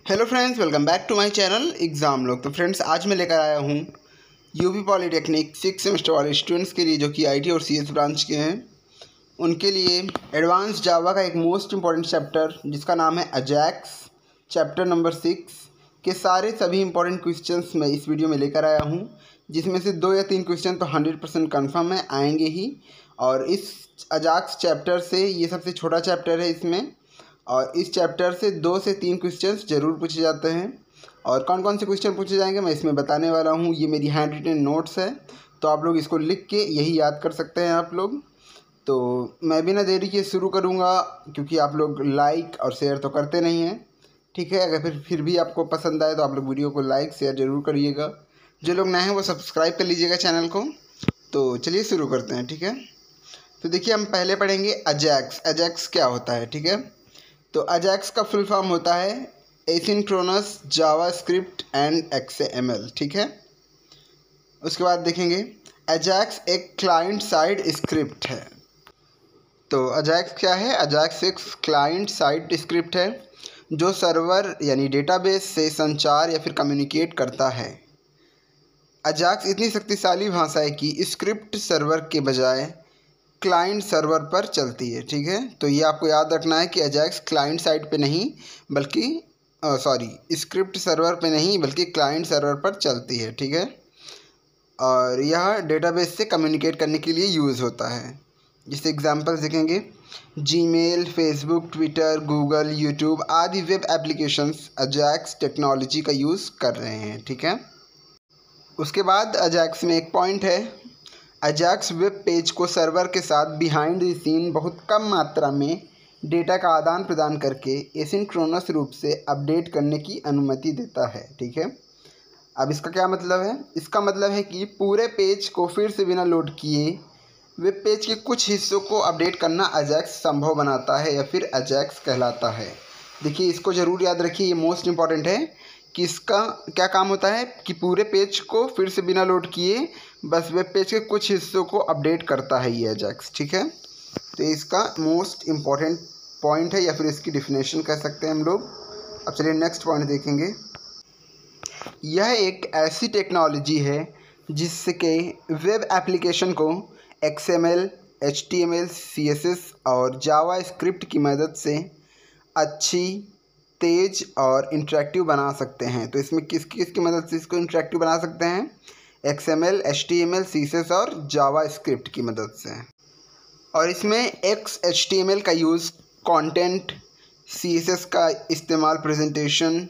Hello friends, welcome back to my channel exam लोग। तो friends, आज मैं लेकर आया हूँ यूपी पॉलीटेक्निक 6 सेमेस्टर वाले स्टूडेंट्स के लिए जो कि आईटी और सीएस ब्रांच के हैं, उनके लिए एडवांस जावा का एक मोस्ट इम्पॉर्टेंट चैप्टर जिसका नाम है अजैक्स, चैप्टर नंबर 6 के सारे सभी इंपॉर्टेंट क्वेश्चंस मैं इस वीडियो में लेकर आया हूँ, जिसमें से 2 या 3 क्वेश्चन तो 100% कन्फर्म है, आएंगे ही। और इस अजैक्स चैप्टर से, ये सबसे छोटा चैप्टर है इसमें, और इस चैप्टर से 2 से 3 क्वेश्चंस ज़रूर पूछे जाते हैं। और कौन कौन से क्वेश्चन पूछे जाएंगे मैं इसमें बताने वाला हूँ। ये मेरी हैंड रिटन नोट्स है, तो आप लोग इसको लिख के यही याद कर सकते हैं आप लोग। तो मैं बिना देरी के शुरू करूँगा, क्योंकि आप लोग लाइक और शेयर तो करते नहीं हैं, ठीक है। अगर फिर भी आपको पसंद आए तो आप लोग वीडियो को लाइक शेयर ज़रूर करिएगा। जो लोग नए हैं वो सब्सक्राइब कर लीजिएगा चैनल को। तो चलिए शुरू करते हैं, ठीक है। तो देखिए, हम पहले पढ़ेंगे अजैक्स। अजैक्स क्या होता है, ठीक है। तो अजैक्स का फुल फॉर्म होता है एसिंक्रोनस जावास्क्रिप्ट एंड एक्सएमएल, ठीक है। उसके बाद देखेंगे अजैक्स एक क्लाइंट साइड स्क्रिप्ट है। तो अजैक्स क्या है? अजैक्स एक क्लाइंट साइड स्क्रिप्ट है जो सर्वर यानी डेटाबेस से संचार या फिर कम्युनिकेट करता है। अजैक्स इतनी शक्तिशाली भाषा है कि स्क्रिप्ट सर्वर के बजाय क्लाइंट सर्वर पर चलती है, ठीक है। तो ये आपको याद रखना है कि अजैक्स क्लाइंट साइड पे नहीं बल्कि स्क्रिप्ट सर्वर पे नहीं बल्कि क्लाइंट सर्वर पर चलती है, ठीक है। और यह डेटाबेस से कम्युनिकेट करने के लिए यूज़ होता है। जैसे एग्जांपल्स देखेंगे, Gmail, Facebook, Twitter, Google, YouTube आदि वेब एप्लीकेशंस अजैक्स टेक्नोलॉजी का यूज़ कर रहे हैं, ठीक है। उसके बाद अजैक्स में एक पॉइंट है, अजैक्स वेब पेज को सर्वर के साथ बिहाइंड द सीन बहुत कम मात्रा में डेटा का आदान प्रदान करके एसिंक्रोनस रूप से अपडेट करने की अनुमति देता है, ठीक है। अब इसका क्या मतलब है? इसका मतलब है कि पूरे पेज को फिर से बिना लोड किए वेब पेज के कुछ हिस्सों को अपडेट करना अजैक्स संभव बनाता है या फिर अजैक्स कहलाता है। देखिए, इसको ज़रूर याद रखिए, ये मोस्ट इम्पॉर्टेंट है कि इसका क्या काम होता है कि पूरे पेज को फिर से बिना लोड किए बस वेब पेज के कुछ हिस्सों को अपडेट करता है ये अजैक्स, ठीक है। तो इसका मोस्ट इम्पॉर्टेंट पॉइंट है या फिर इसकी डिफिनेशन कह सकते हैं हम लोग। अब चलिए नेक्स्ट पॉइंट देखेंगे। यह एक ऐसी टेक्नोलॉजी है जिसके वेब एप्लीकेशन को XML, HTML, CSS और जावा स्क्रिप्ट की मदद से अच्छी, तेज और इंटरेक्टिव बना सकते हैं। तो इसमें किसकी मदद से इसको इंटरेक्टिव बना सकते हैं? XML, HTML, CSS और जावा स्क्रिप्ट की मदद से। और इसमें XHTML का यूज़ कंटेंट, CSS का इस्तेमाल प्रेजेंटेशन,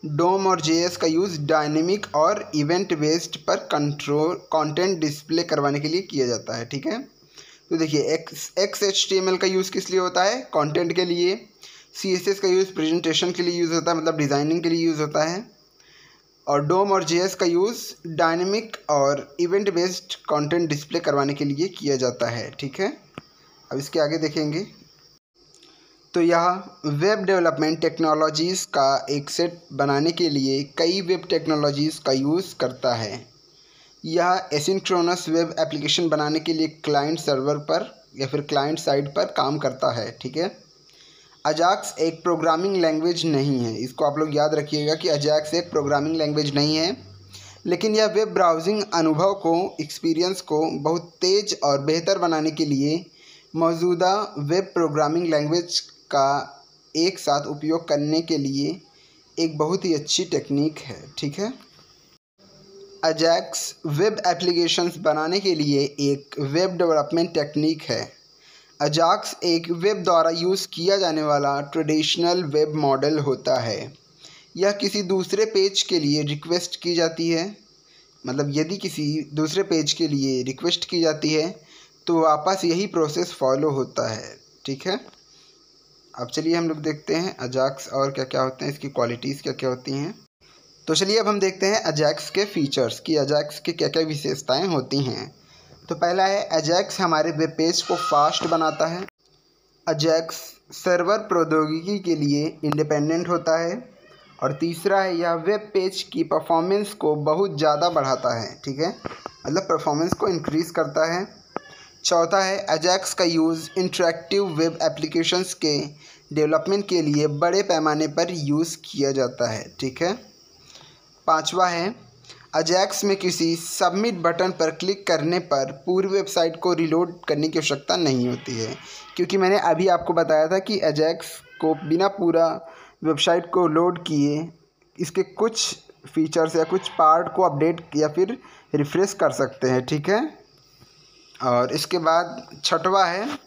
डोम और JS का यूज़ डायनेमिक और इवेंट बेस्ड पर कंटेंट डिस्प्ले करवाने के लिए किया जाता है, ठीक है। तो देखिए, XHTML का यूज़ किस लिए होता है? कंटेंट के लिए। CSS का यूज़ प्रेजेंटेशन के लिए यूज़ होता है, मतलब डिज़ाइनिंग के लिए यूज़ होता है। और डोम और JS का यूज़ डायनेमिक और इवेंट बेस्ड कंटेंट डिस्प्ले करवाने के लिए किया जाता है, ठीक है। अब इसके आगे देखेंगे। तो यह वेब डेवलपमेंट टेक्नोलॉजीज़ का एक सेट बनाने के लिए कई वेब टेक्नोलॉजीज़ का यूज़ करता है। यह एसिंक्रोनस वेब एप्लीकेशन बनाने के लिए क्लाइंट सर्वर पर या फिर क्लाइंट साइड पर काम करता है, ठीक है। अजैक्स एक प्रोग्रामिंग लैंग्वेज नहीं है, इसको आप लोग याद रखिएगा कि अजैक्स एक प्रोग्रामिंग लैंग्वेज नहीं है, लेकिन यह वेब ब्राउजिंग अनुभव को, एक्सपीरियंस को बहुत तेज़ और बेहतर बनाने के लिए मौजूदा वेब प्रोग्रामिंग लैंग्वेज का एक साथ उपयोग करने के लिए एक बहुत ही अच्छी टेक्निक है, ठीक है। अजैक्स वेब एप्लीकेशंस बनाने के लिए एक वेब डेवलपमेंट टेक्निक है। अजैक्स एक वेब द्वारा यूज़ किया जाने वाला ट्रेडिशनल वेब मॉडल होता है। यह किसी दूसरे पेज के लिए रिक्वेस्ट की जाती है, मतलब यदि किसी दूसरे पेज के लिए रिक्वेस्ट की जाती है तो वापस यही प्रोसेस फॉलो होता है, ठीक है। अब चलिए हम लोग देखते हैं अजैक्स और क्या क्या होते हैं, इसकी क्वालिटीज़ क्या क्या होती हैं। तो चलिए अब हम देखते हैं अजैक्स के फीचर्स कि अजैक्स की क्या क्या विशेषताएं होती हैं। तो पहला है, अजैक्स हमारे वेब पेज को फास्ट बनाता है। अजैक्स सर्वर प्रौद्योगिकी के लिए इंडिपेंडेंट होता है। और तीसरा है, यह वेब पेज की परफॉर्मेंस को बहुत ज़्यादा बढ़ाता है, ठीक है, मतलब परफॉर्मेंस को इंक्रीज़ करता है। चौथा है, अजैक्स का यूज़ इंटरेक्टिव वेब एप्लीकेशंस के डेवलपमेंट के लिए बड़े पैमाने पर यूज़ किया जाता है। ठीक है। 5वां है, अजैक्स में किसी सबमिट बटन पर क्लिक करने पर पूरी वेबसाइट को रीलोड करने की आवश्यकता नहीं होती है, क्योंकि मैंने अभी आपको बताया था कि अजैक्स को बिना पूरा वेबसाइट को लोड किए इसके कुछ फीचर्स या कुछ पार्ट को अपडेट या फिर रिफ्रेश कर सकते हैं। ठीक है। और इसके बाद 6वां है,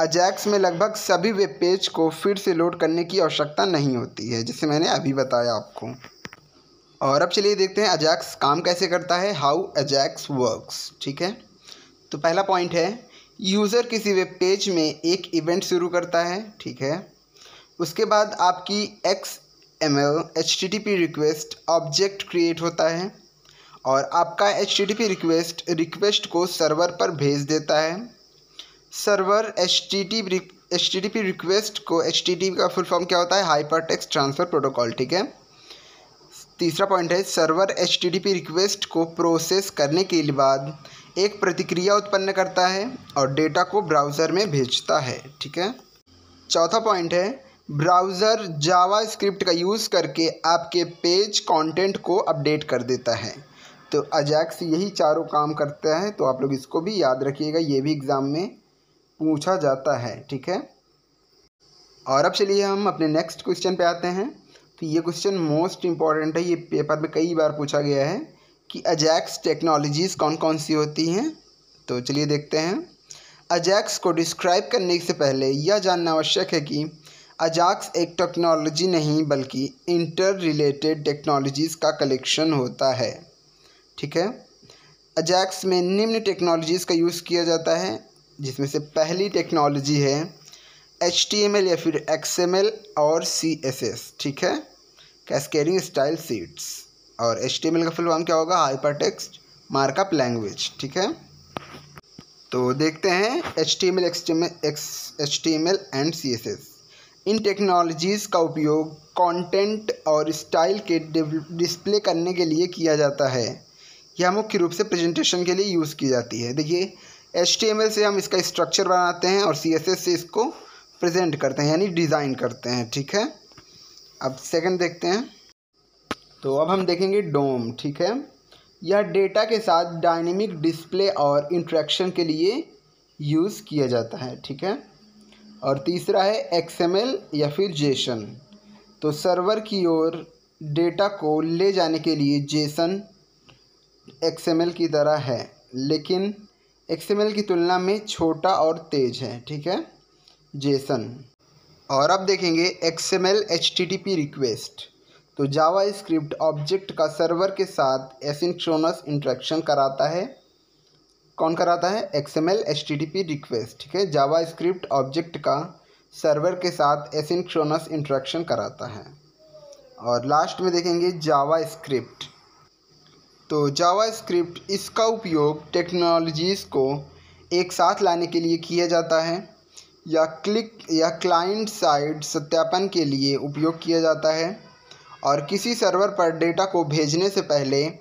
अजैक्स में लगभग सभी वेब पेज को फिर से लोड करने की आवश्यकता नहीं होती है, जिसे मैंने अभी बताया आपको। और अब चलिए देखते हैं अजैक्स काम कैसे करता है, हाउ अजैक्स वर्क्स। ठीक है। तो पहला पॉइंट है, यूज़र किसी वेब पेज में एक इवेंट शुरू करता है। ठीक है। उसके बाद आपकी XML HTTP request object create होता है और आपका HTTP रिक्वेस्ट को सर्वर पर भेज देता है। सर्वर HTTP रिक्वेस्ट को, HTTP का फुल फॉर्म क्या होता है, हाइपर टेक्स्ट ट्रांसफ़र प्रोटोकॉल। ठीक है। तीसरा पॉइंट है, सर्वर HTTP रिक्वेस्ट को प्रोसेस करने के बाद एक प्रतिक्रिया उत्पन्न करता है और डेटा को ब्राउज़र में भेजता है। ठीक है। चौथा पॉइंट है, ब्राउज़र जावास्क्रिप्ट का यूज़ करके आपके पेज कंटेंट को अपडेट कर देता है। तो अजैक्स यही चारों काम करता है, तो आप लोग इसको भी याद रखिएगा, ये भी एग्ज़ाम में पूछा जाता है। ठीक है। और अब चलिए हम अपने नेक्स्ट क्वेश्चन पे आते हैं। तो ये क्वेश्चन मोस्ट इम्पॉर्टेंट है, ये पेपर में कई बार पूछा गया है कि अजैक्स टेक्नोलॉजीज़ कौन कौन सी होती हैं। तो चलिए देखते हैं। अजैक्स को डिस्क्राइब करने से पहले यह जानना आवश्यक है कि अजैक्स एक टेक्नोलॉजी नहीं बल्कि इंटर रिलेटेड टेक्नोलॉजीज़ का कलेक्शन होता है। ठीक है। अजैक्स में निम्न टेक्नोलॉजीज़ का यूज़ किया जाता है, जिसमें से पहली टेक्नोलॉजी है HTML या फिर XML और CSS। ठीक है, कैस्केडिंग स्टाइल शीट्स। और HTML का फुल फॉर्म क्या होगा, हाइपर टेक्स्ट मार्कअप लैंग्वेज। ठीक है। तो देखते हैं HTML and CSS। In technologies का उपयोग कंटेंट और स्टाइल के डिस्प्ले करने के लिए किया जाता है। यह मुख्य रूप से प्रेजेंटेशन के लिए यूज़ की जाती है। देखिए, HTML से हम इसका स्ट्रक्चर बनाते हैं और CSS से इसको प्रेजेंट करते हैं, यानी डिज़ाइन करते हैं। ठीक है। अब सेकंड देखते हैं। तो अब हम देखेंगे डोम। ठीक है, यह डेटा के साथ डायनेमिक डिस्प्ले और इंटरेक्शन के लिए यूज़ किया जाता है। ठीक है। और तीसरा है XML या फिर जेसन। तो सर्वर की ओर डेटा को ले जाने के लिए जेसन XML की तरह है, लेकिन XML की तुलना में छोटा और तेज़ है। ठीक है, जेसन। और अब देखेंगे XML HTTP रिक्वेस्ट। तो जावास्क्रिप्ट ऑब्जेक्ट का सर्वर के साथ एसिंक्रोनस इंटरेक्शन कराता है। कौन कराता है, XML HTTP रिक्वेस्ट। ठीक है, जावास्क्रिप्ट ऑब्जेक्ट का सर्वर के साथ एसिंक्रोनस इंटरेक्शन कराता है। और लास्ट में देखेंगे जावास्क्रिप्ट। तो जावास्क्रिप्ट, इसका उपयोग टेक्नोलॉजीज़ को एक साथ लाने के लिए किया जाता है या क्लाइंट साइड सत्यापन के लिए उपयोग किया जाता है और किसी सर्वर पर डेटा को भेजने से पहले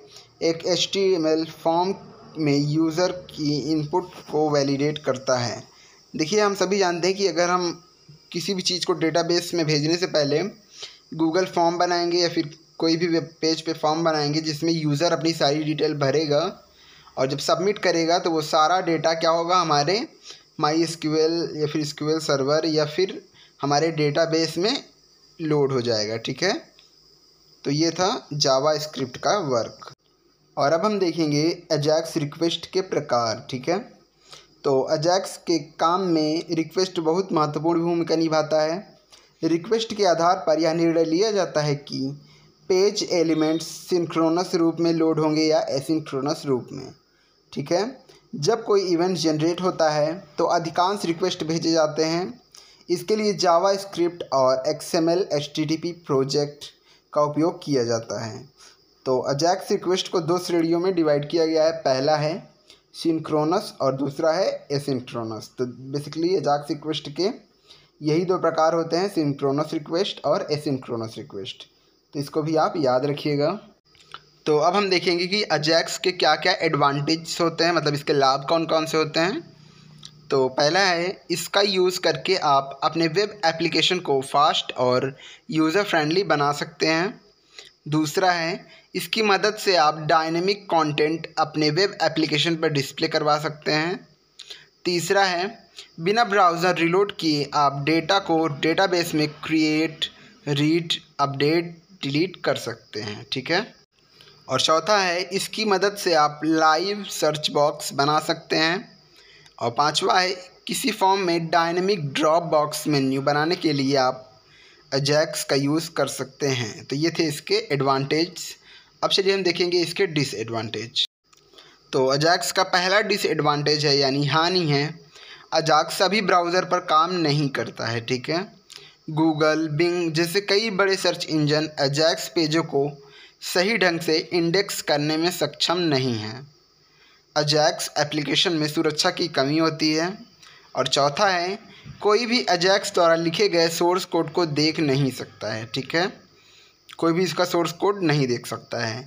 एक HTML फॉर्म में यूज़र की इनपुट को वैलिडेट करता है। देखिए, हम सभी जानते हैं कि अगर हम किसी भी चीज़ को डेटाबेस में भेजने से पहले गूगल फॉर्म बनाएंगे या फिर कोई भी वेब पेज पे फॉर्म बनाएंगे जिसमें यूज़र अपनी सारी डिटेल भरेगा और जब सबमिट करेगा तो वो सारा डेटा क्या होगा, हमारे MySQL या फिर SQL सर्वर या फिर हमारे डेटाबेस में लोड हो जाएगा। ठीक है। तो ये था जावास्क्रिप्ट का वर्क। और अब हम देखेंगे अजैक्स रिक्वेस्ट के प्रकार। ठीक है। तो अजैक्स के काम में रिक्वेस्ट बहुत महत्वपूर्ण भूमिका निभाता है। रिक्वेस्ट के आधार पर यह निर्णय लिया जाता है कि पेज एलिमेंट्स सिंक्रोनस रूप में लोड होंगे या एसिंक्रोनस रूप में। ठीक है। जब कोई इवेंट जनरेट होता है तो अधिकांश रिक्वेस्ट भेजे जाते हैं। इसके लिए जावास्क्रिप्ट और XML HTTP प्रोजेक्ट का उपयोग किया जाता है। तो अजैक्स रिक्वेस्ट को दो श्रेणियों में डिवाइड किया गया है। पहला है सिंक्रोनस और दूसरा है एसिंक्रोनस। तो बेसिकली अजैक्स रिक्वेस्ट के यही दो प्रकार होते हैं, सिंक्रोनस रिक्वेस्ट और एसिंक्रोनस रिक्वेस्ट। तो इसको भी आप याद रखिएगा। तो अब हम देखेंगे कि अजैक्स के क्या क्या एडवांटेज होते हैं, मतलब इसके लाभ कौन कौन से होते हैं। तो पहला है, इसका यूज़ करके आप अपने वेब एप्लीकेशन को फास्ट और यूज़र फ्रेंडली बना सकते हैं। दूसरा है, इसकी मदद से आप डायनेमिक कंटेंट अपने वेब एप्लीकेशन पर डिस्प्ले करवा सकते हैं। तीसरा है, बिना ब्राउज़र रीलोड किए आप डेटा को डेटाबेस में क्रिएट, रीड, अपडेट, डिलीट कर सकते हैं, ठीक है। और चौथा है, इसकी मदद से आप लाइव सर्च बॉक्स बना सकते हैं। और पांचवा है, किसी फॉर्म में डायनेमिक ड्रॉप बॉक्स मेन्यू बनाने के लिए आप अजैक्स का यूज़ कर सकते हैं। तो ये थे इसके एडवांटेज। अब चलिए हम देखेंगे इसके डिसएडवांटेज। तो अजैक्स का पहला डिसएडवांटेज है यानी हानि है, अजैक्स सभी ब्राउज़र पर काम नहीं करता है, ठीक है। गूगल, बिंग जैसे कई बड़े सर्च इंजन अजैक्स पेजों को सही ढंग से इंडेक्स करने में सक्षम नहीं हैं। अजैक्स एप्लीकेशन में सुरक्षा की कमी होती है। और चौथा है, कोई भी अजैक्स द्वारा लिखे गए सोर्स कोड को देख नहीं सकता है, ठीक है। कोई भी इसका सोर्स कोड नहीं देख सकता है।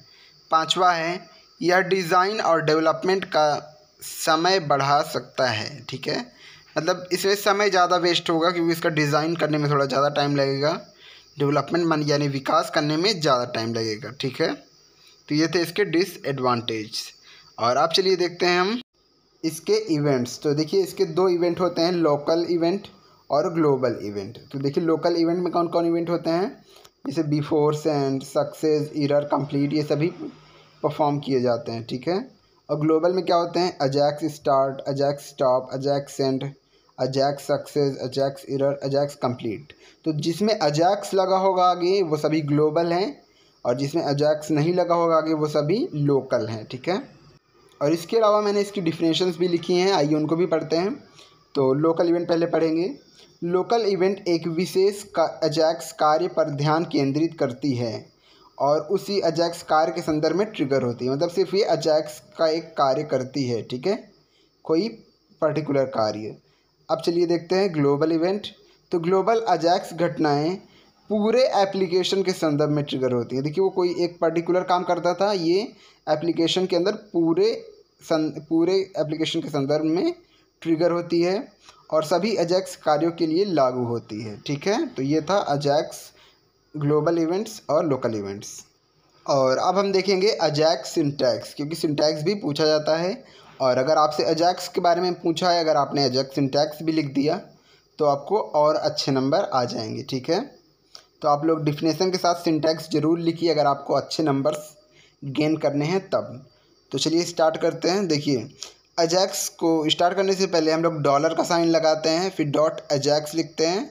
पांचवा है, यह डिज़ाइन और डेवलपमेंट का समय बढ़ा सकता है, ठीक है। मतलब इसमें समय ज़्यादा वेस्ट होगा क्योंकि इसका डिज़ाइन करने में थोड़ा ज़्यादा टाइम लगेगा, डेवलपमेंट यानी विकास करने में ज़्यादा टाइम लगेगा, ठीक है। तो ये थे इसके डिसएडवांटेज। और अब चलिए देखते हैं हम इसके इवेंट्स। तो देखिए इसके दो इवेंट होते हैं, लोकल इवेंट और ग्लोबल इवेंट। तो देखिए लोकल इवेंट में कौन कौन इवेंट होते हैं, जैसे before send, success, error, complete, ये सभी परफॉर्म किए जाते हैं, ठीक है। और ग्लोबल में क्या होते हैं, Ajax start, Ajax stop, Ajax send, Ajax success, Ajax error, Ajax complete. तो जिसमें अजैक्स लगा होगा आगे वो सभी ग्लोबल हैं और जिसमें अजैक्स नहीं लगा होगा आगे वो सभी लोकल हैं, ठीक है। और इसके अलावा मैंने इसकी डिफिनेशंस भी लिखी हैं, आइए उनको भी पढ़ते हैं। तो लोकल इवेंट पहले पढ़ेंगे। लोकल इवेंट एक विशेष अजैक्स कार्य पर ध्यान केंद्रित करती है और उसी अजैक्स कार्य के संदर्भ में ट्रिगर होती है। मतलब सिर्फ ये अजैक्स का एक कार्य करती है, ठीक है, कोई पर्टिकुलर कार्य। अब चलिए देखते हैं ग्लोबल इवेंट। तो ग्लोबल अजैक्स घटनाएं पूरे एप्लीकेशन के संदर्भ में ट्रिगर होती है। देखिए वो कोई एक पर्टिकुलर काम करता था, ये एप्लीकेशन के अंदर पूरे एप्लीकेशन के संदर्भ में ट्रिगर होती है और सभी अजैक्स कार्यों के लिए लागू होती है, ठीक है। तो ये था अजैक्स, ग्लोबल इवेंट्स और लोकल इवेंट्स। और अब हम देखेंगे अजैक्स सिंटैक्स, क्योंकि सिंटैक्स भी पूछा जाता है। और अगर आपसे अजैक्स के बारे में पूछा है, अगर आपने अजैक्स सिंटैक्स भी लिख दिया तो आपको और अच्छे नंबर आ जाएंगे, ठीक है। तो आप लोग डिफिनेशन के साथ सिंटैक्स ज़रूर लिखिए अगर आपको अच्छे नंबर्स गेन करने हैं तब। तो चलिए स्टार्ट करते हैं। देखिए अजैक्स को स्टार्ट करने से पहले हम लोग डॉलर का साइन लगाते हैं, फिर डॉट अजैक्स लिखते हैं,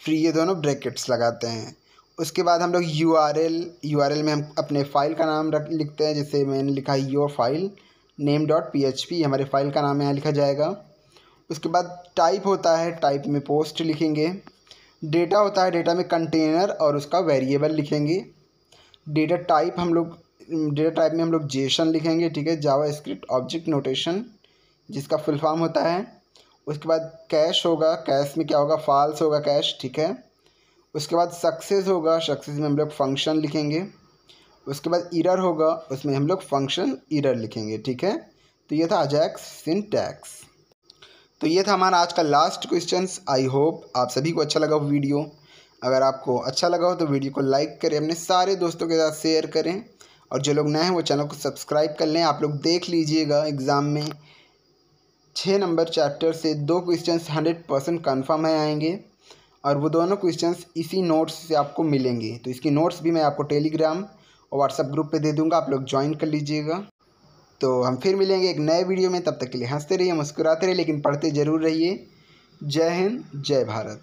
फिर ये दोनों ब्रैकेट्स लगाते हैं। उसके बाद हम लोग यूआरएल में हम अपने फ़ाइल का नाम लिखते हैं। जैसे मैंने लिखा है योर फाइल name.php, हमारे फाइल का नाम यहाँ लिखा जाएगा। उसके बाद टाइप होता है, टाइप में पोस्ट लिखेंगे। डेटा होता है, डेटा में कंटेनर और उसका वेरिएबल लिखेंगे। डेटा टाइप में हम लोग जेसन लिखेंगे, ठीक है, जावास्क्रिप्ट ऑब्जेक्ट नोटेशन, जिसका फुल फॉर्म होता है। उसके बाद कैश होगा, कैश में क्या होगा, फॉल्स होगा कैश, ठीक है। उसके बाद सक्सेस होगा, सक्सेस में हम लोग फंक्शन लिखेंगे। उसके बाद एरर होगा, उसमें हम लोग फंक्शन एरर लिखेंगे, ठीक है। तो ये था अजैक्स सिंटैक्स। तो ये था हमारा आज का लास्ट क्वेश्चंस। आई होप आप सभी को अच्छा लगा हो वीडियो। अगर आपको अच्छा लगा हो तो वीडियो को लाइक करें, अपने सारे दोस्तों के साथ शेयर करें और जो लोग नए हैं वो चैनल को सब्सक्राइब कर लें। आप लोग देख लीजिएगा एग्ज़ाम में 6 नंबर चैप्टर से 2 क्वेश्चंस 100% कन्फर्म है आएंगे और वो दोनों क्वेश्चंस इसी नोट्स से आपको मिलेंगे। तो इसकी नोट्स भी मैं आपको टेलीग्राम और व्हाट्सएप ग्रुप पे दे दूंगा, आप लोग ज्वाइन कर लीजिएगा। तो हम फिर मिलेंगे एक नए वीडियो में, तब तक के लिए हंसते रहिए, मुस्कुराते रहिए, लेकिन पढ़ते ज़रूर रहिए। जय हिंद, जय भारत।